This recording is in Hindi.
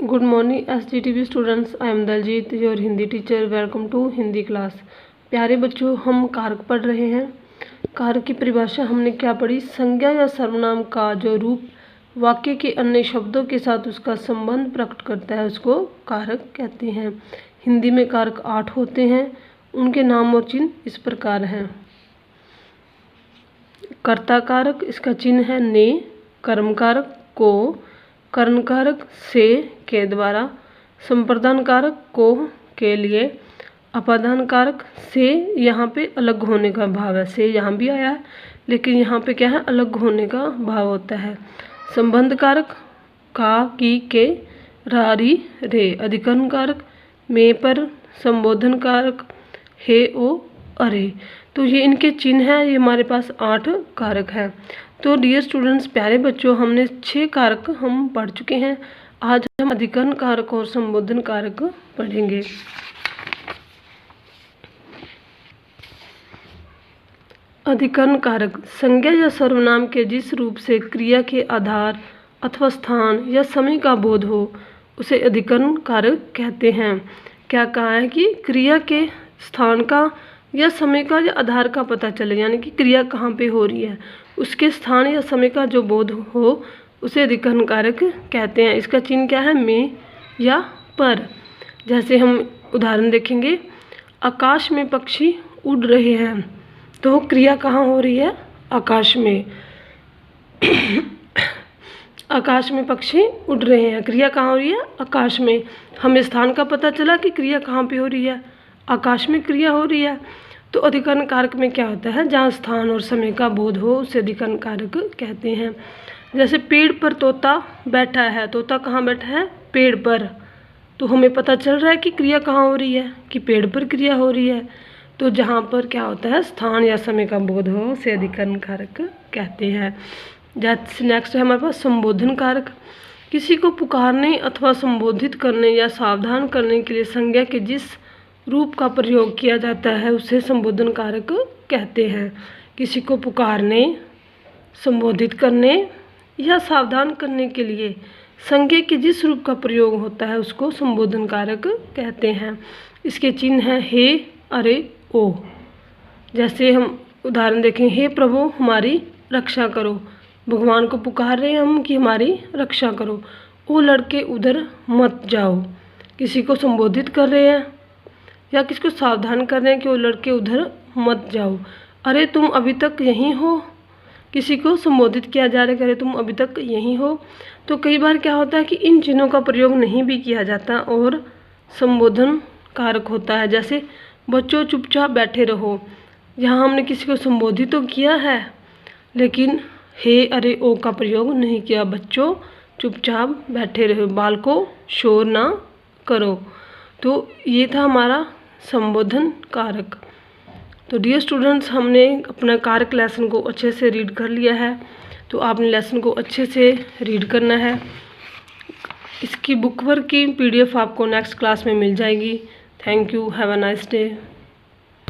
Good morning SGTV students, I am Daljeet your Hindi teacher. Welcome to Hindi class. प्यारे बच्चों, हम कारक पढ़ रहे हैं। कारक की परिभाषा हमने क्या पढ़ी? संज्ञा या सर्वनाम का जो रूप वाक्य के अन्य शब्दों के साथ उसका संबंध प्रकट करता है उसको कारक कहते हैं। हिंदी में कारक 8 होते हैं। उनके नाम और चिन्ह इस प्रकार हैं। कर्ता कारक, इसका चिन्ह है ने। कर्म कारक को, कर्ण कारक से के द्वारा, संप्रदान कारक को के लिए, अपादान कारक से यहाँ पे अलग होने का भाव है। से यहाँ भी आया है लेकिन यहाँ पे क्या है, अलग होने का भाव होता है। संबंध कारक का, की, के, रारी, रे। अधिकरण कारक में, पर। संबोधन कारक हे, ओ, अरे। तो ये इनके चिन्ह हैं। ये हमारे पास 8 कारक है। तो डियर स्टूडेंट्स, प्यारे बच्चों, हमने 6 कारक हम पढ़ चुके हैं। आज हम अधिकरण कारक और संबोधन कारक पढ़ेंगे। अधिकरण कारक संज्ञा या सर्वनाम के जिस रूप से क्रिया के आधार अथवा स्थान या समय का बोध हो उसे अधिकरण कारक कहते हैं। क्या कहा है कि क्रिया के स्थान का या समय का या आधार का पता चले, यानी कि क्रिया कहाँ पे हो रही है उसके स्थान या समय का जो बोध हो उसे अधिकरण कारक कहते हैं। इसका चिन्ह क्या है? में या पर। जैसे हम उदाहरण देखेंगे, आकाश में पक्षी उड़ रहे हैं, तो क्रिया कहाँ हो रही है? आकाश में। आकाश में पक्षी उड़ रहे हैं, क्रिया कहाँ हो रही है? आकाश में। हमें स्थान का पता चला कि क्रिया कहाँ पे हो रही है? आकाश में क्रिया हो रही है। तो अधिकरण कारक में क्या होता है? जहाँ स्थान और समय का बोध हो उसे अधिकरण कारक कहते हैं। जैसे पेड़ पर तोता बैठा है, तोता कहाँ बैठा है? पेड़ पर। तो हमें पता चल रहा है कि क्रिया कहाँ हो रही है, कि पेड़ पर क्रिया हो रही है। तो जहाँ पर क्या होता है, स्थान या समय का बोध हो उसे अधिकरण कारक कहते हैं। जैसे नेक्स्ट है हमारे पास संबोधन कारक। किसी को पुकारने अथवा संबोधित करने या सावधान करने के लिए संज्ञा के जिस रूप का प्रयोग किया जाता है उसे संबोधन कारक कहते हैं। किसी को पुकारने, संबोधित करने या सावधान करने के लिए संज्ञा के जिस रूप का प्रयोग होता है उसको संबोधन कारक कहते हैं। इसके चिन्ह हैं हे, अरे, ओ। जैसे हम उदाहरण देखें, हे प्रभु हमारी रक्षा करो। भगवान को पुकार रहे हैं हम कि हमारी रक्षा करो। ओ लड़के उधर मत जाओ। किसी को संबोधित कर रहे हैं या किसको सावधान कर रहे हैं कि वो लड़के उधर मत जाओ। अरे तुम अभी तक यहीं हो। किसी को संबोधित किया जा रहा है, अरे तुम अभी तक यहीं हो। तो कई बार क्या होता है कि इन चिन्हों का प्रयोग नहीं भी किया जाता और संबोधन कारक होता है। जैसे बच्चों चुपचाप बैठे रहो, यहाँ हमने किसी को संबोधित तो किया है लेकिन हे, अरे, ओ का प्रयोग नहीं किया। बच्चों चुपचाप बैठे रहो, बाल को शोर ना करो। तो ये था हमारा संबोधन कारक। तो डियर स्टूडेंट्स, हमने अपना कारक लेसन को अच्छे से रीड कर लिया है। तो आपने लेसन को अच्छे से रीड करना है। इसकी बुक वर्क की PDF आपको नेक्स्ट क्लास में मिल जाएगी। Thank you, have a nice day.